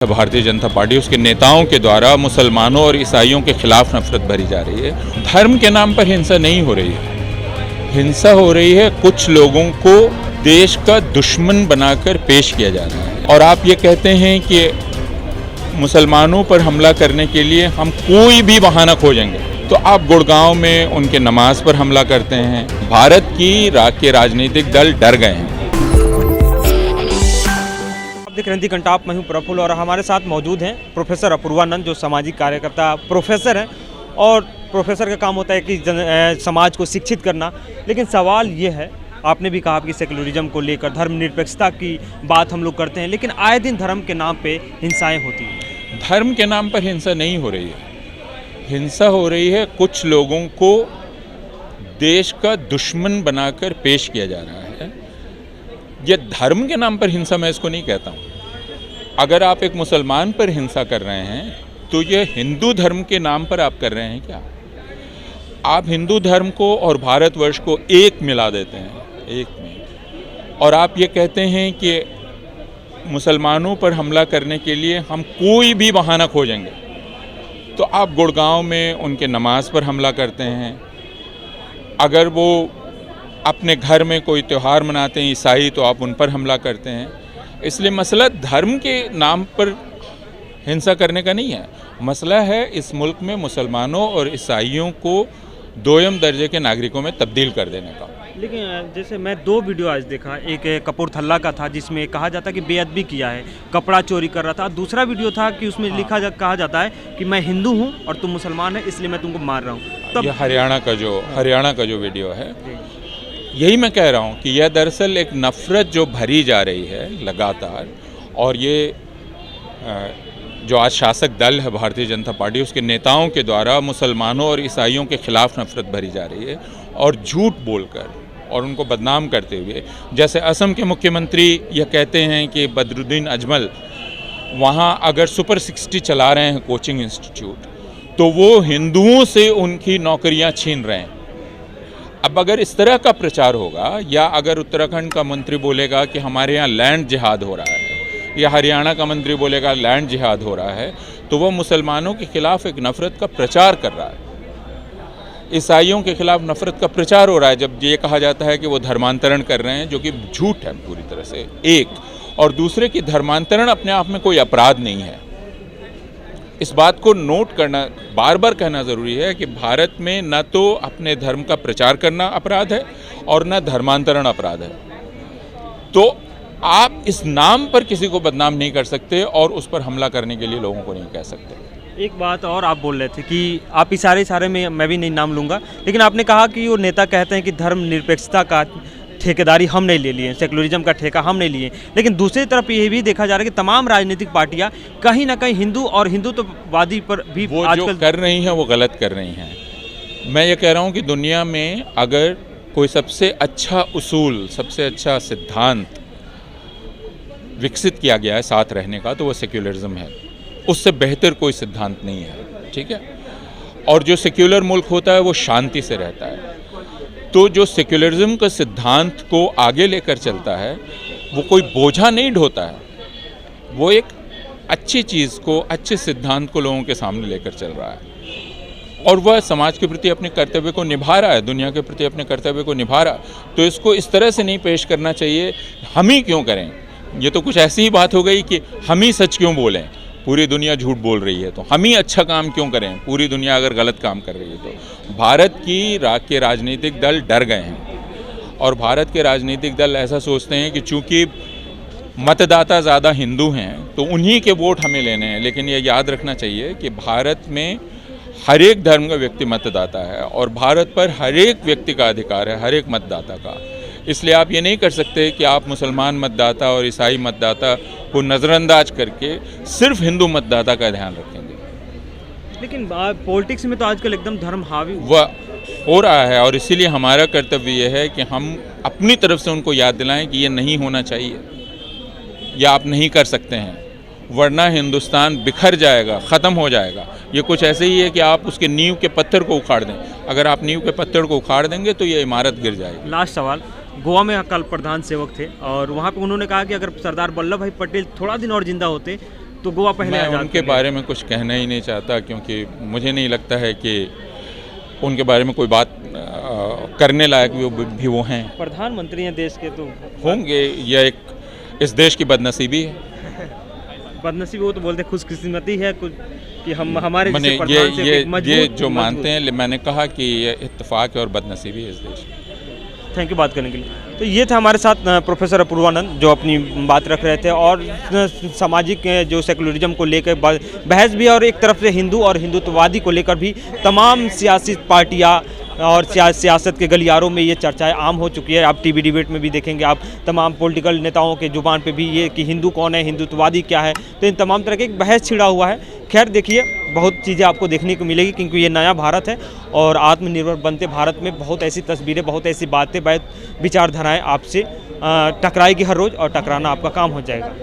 Bharatiya Janata party उसके नेताओं के द्वारा मुसलमानों और ईसाइयों के खिलाफ नफरत भरी जा रही है। धर्म के नाम पर हिंसा नहीं हो रही है, हिंसा हो रही है कुछ लोगों को देश का दुश्मन बनाकर पेश किया जा रहा है। और आप ये कहते हैं कि मुसलमानों पर हमला करने के लिए हम कोई भी बहाना खोजेंगे, तो आप गुड़गांव में उनके नमाज पर हमला करते हैं। भारत के राजनीतिक दल डर गए हैं। देख रहे हैं घंटा, मैं हूं प्रफुल्ल और हमारे साथ मौजूद हैं प्रोफेसर अपूर्वानंद, जो सामाजिक कार्यकर्ता प्रोफेसर हैं। और प्रोफेसर का काम होता है कि समाज को शिक्षित करना। लेकिन सवाल ये है, आपने भी कहा कि सेकुलरिज्म को लेकर धर्मनिरपेक्षता की बात हम लोग करते हैं, लेकिन आए दिन धर्म के नाम पे हिंसाएं होती हैं। धर्म के नाम पर हिंसा नहीं हो रही है, हिंसा हो रही है कुछ लोगों को देश का दुश्मन बनाकर पेश किया जा रहा है। ये धर्म के नाम पर हिंसा मैं इसको नहीं कहता हूँ। अगर आप एक मुसलमान पर हिंसा कर रहे हैं तो ये हिंदू धर्म के नाम पर आप कर रहे हैं क्या? आप हिंदू धर्म को और भारतवर्ष को एक मिला देते हैं, एक में। और आप ये कहते हैं कि मुसलमानों पर हमला करने के लिए हम कोई भी बहाना खोजेंगे, तो आप गुड़गांव में उनके नमाज पर हमला करते हैं। अगर वो अपने घर में कोई त्यौहार मनाते हैं ईसाई, तो आप उन पर हमला करते हैं। इसलिए मसला धर्म के नाम पर हिंसा करने का नहीं है, मसला है इस मुल्क में मुसलमानों और ईसाइयों को दोयम दर्जे के नागरिकों में तब्दील कर देने का। लेकिन जैसे मैं 2 वीडियो आज देखा, एक कपूरथला का था जिसमें कहा जाता है कि बेअदबी किया है, कपड़ा चोरी कर रहा था। दूसरा वीडियो था कि उसमें कहा जाता है कि मैं हिंदू हूं और तुम मुसलमान है, इसलिए मैं तुमको मार रहा हूं। तब ये हरियाणा का जो वीडियो है, यही मैं कह रहा हूँ कि यह दरअसल एक नफ़रत जो भरी जा रही है लगातार। और ये जो आज शासक दल है भारतीय जनता पार्टी, उसके नेताओं के द्वारा मुसलमानों और ईसाइयों के खिलाफ नफरत भरी जा रही है और झूठ बोलकर और उनको बदनाम करते हुए। जैसे असम के मुख्यमंत्री यह कहते हैं कि बदरुद्दीन अजमल वहाँ अगर सुपर 60 चला रहे हैं कोचिंग इंस्टीट्यूट, तो वो हिंदुओं से उनकी नौकरियाँ छीन रहे हैं। अब अगर इस तरह का प्रचार होगा, या अगर उत्तराखंड का मंत्री बोलेगा कि हमारे यहाँ लैंड जिहाद हो रहा है, या हरियाणा का मंत्री बोलेगा लैंड जिहाद हो रहा है, तो वह मुसलमानों के खिलाफ एक नफ़रत का प्रचार कर रहा है। ईसाइयों के खिलाफ नफ़रत का प्रचार हो रहा है जब ये कहा जाता है कि वो धर्मांतरण कर रहे हैं, जो कि झूठ है पूरी तरह से। एक और दूसरे की धर्मांतरण अपने आप में कोई अपराध नहीं है। इस बात को नोट करना, बार बार कहना ज़रूरी है कि भारत में न तो अपने धर्म का प्रचार करना अपराध है और न धर्मांतरण अपराध है। तो आप इस नाम पर किसी को बदनाम नहीं कर सकते और उस पर हमला करने के लिए लोगों को नहीं कह सकते। एक बात और आप बोल रहे थे कि आप इशारे में, मैं भी नहीं नाम लूँगा, लेकिन आपने कहा कि वो नेता कहते हैं कि धर्मनिरपेक्षता का ठेकेदारी हम नहीं ले लिए, सेकुलरिज्म का ठेका हम नहीं लिए। लेकिन दूसरी तरफ ये भी देखा जा रहा है कि तमाम राजनीतिक पार्टियां कहीं ना कहीं हिंदू और हिंदुत्ववादी पर भी वो आजकल जो कर रही हैं वो गलत कर रही हैं। मैं ये कह रहा हूँ कि दुनिया में अगर कोई सबसे अच्छा उसूल, सबसे अच्छा सिद्धांत विकसित किया गया है साथ रहने का, तो वो सेक्युलरिज्म है। उससे बेहतर कोई सिद्धांत नहीं है, ठीक है। और जो सेक्युलर मुल्क होता है वो शांति से रहता है। तो जो सेक्युलरिज्म का सिद्धांत को आगे लेकर चलता है, वो कोई बोझा नहीं ढोता है, वो एक अच्छी चीज़ को, अच्छे सिद्धांत को लोगों के सामने लेकर चल रहा है। और वह समाज के प्रति अपने कर्तव्य को निभा रहा है, दुनिया के प्रति अपने कर्तव्य को निभा रहा है। तो इसको इस तरह से नहीं पेश करना चाहिए, हम ही क्यों करें। ये तो कुछ ऐसी ही बात हो गई कि हम ही सच क्यों बोलें, पूरी दुनिया झूठ बोल रही है, तो हम ही अच्छा काम क्यों करें, पूरी दुनिया अगर गलत काम कर रही है। तो भारत के राजनीतिक दल डर गए हैं। और भारत के राजनीतिक दल ऐसा सोचते हैं कि चूंकि मतदाता ज़्यादा हिंदू हैं तो उन्हीं के वोट हमें लेने हैं। लेकिन ये याद रखना चाहिए कि भारत में हर एक धर्म का व्यक्ति मतदाता है और भारत पर हर एक व्यक्ति का अधिकार है, हर एक मतदाता का। इसलिए आप ये नहीं कर सकते कि आप मुसलमान मतदाता और ईसाई मतदाता को नज़रअंदाज करके सिर्फ हिंदू मतदाता का ध्यान रखेंगे। लेकिन पॉलिटिक्स में तो आजकल एकदम धर्म हावी वह हो रहा है, और इसीलिए हमारा कर्तव्य यह है कि हम अपनी तरफ से उनको याद दिलाएं कि ये नहीं होना चाहिए, या आप नहीं कर सकते हैं, वरना हिंदुस्तान बिखर जाएगा, ख़त्म हो जाएगा। ये कुछ ऐसे ही है कि आप उसके नींव के पत्थर को उखाड़ दें। अगर आप नींव के पत्थर को उखाड़ देंगे तो ये इमारत गिर जाएगी। लास्ट सवाल, गोवा में कल प्रधान सेवक थे और वहाँ पे उन्होंने कहा कि अगर सरदार वल्लभ भाई पटेल थोड़ा दिन और जिंदा होते तो गोवा पहले मैं आज़ाद उनके कर लिया। बारे में कुछ कहना ही नहीं चाहता, क्योंकि मुझे नहीं लगता है कि उनके बारे में कोई बात करने लायक भी वो हैं। प्रधानमंत्री हैं देश के, तो होंगे, यह एक इस देश की बदनसीबी है। बदनसीब वो तो बोलते हैं, खुशकिस्मती है कुछ कि हम हमारे मैंने जैसे प्रधान से एक ये मजबूत जो मानते हैं, मैंने कहा कि ये इत्तेफाक है और बदनसीबी है इस देश की। थैंक यू बात करने के लिए। तो ये था हमारे साथ प्रोफेसर अपूर्वानंद जो अपनी बात रख रहे थे, और सामाजिक जो सेकुलरिज्म को लेकर बहस भी, और एक तरफ से हिंदू और हिंदुत्ववादी को लेकर भी तमाम सियासी पार्टियाँ और सियासत के गलियारों में ये चर्चाएं आम हो चुकी है। आप टीवी डिबेट में भी देखेंगे, आप तमाम पॉलिटिकल नेताओं के जुबान पे भी ये कि हिंदू कौन है, हिंदुत्ववादी क्या है, तो इन तमाम तरह के एक बहस छिड़ा हुआ है। खैर देखिए, बहुत चीज़ें आपको देखने को मिलेगी, क्योंकि ये नया भारत है और आत्मनिर्भर बनते भारत में बहुत ऐसी तस्वीरें, बहुत ऐसी बातें, बहुत विचारधाराएँ आपसे टकराएगी हर रोज़, और टकराना आपका काम हो जाएगा।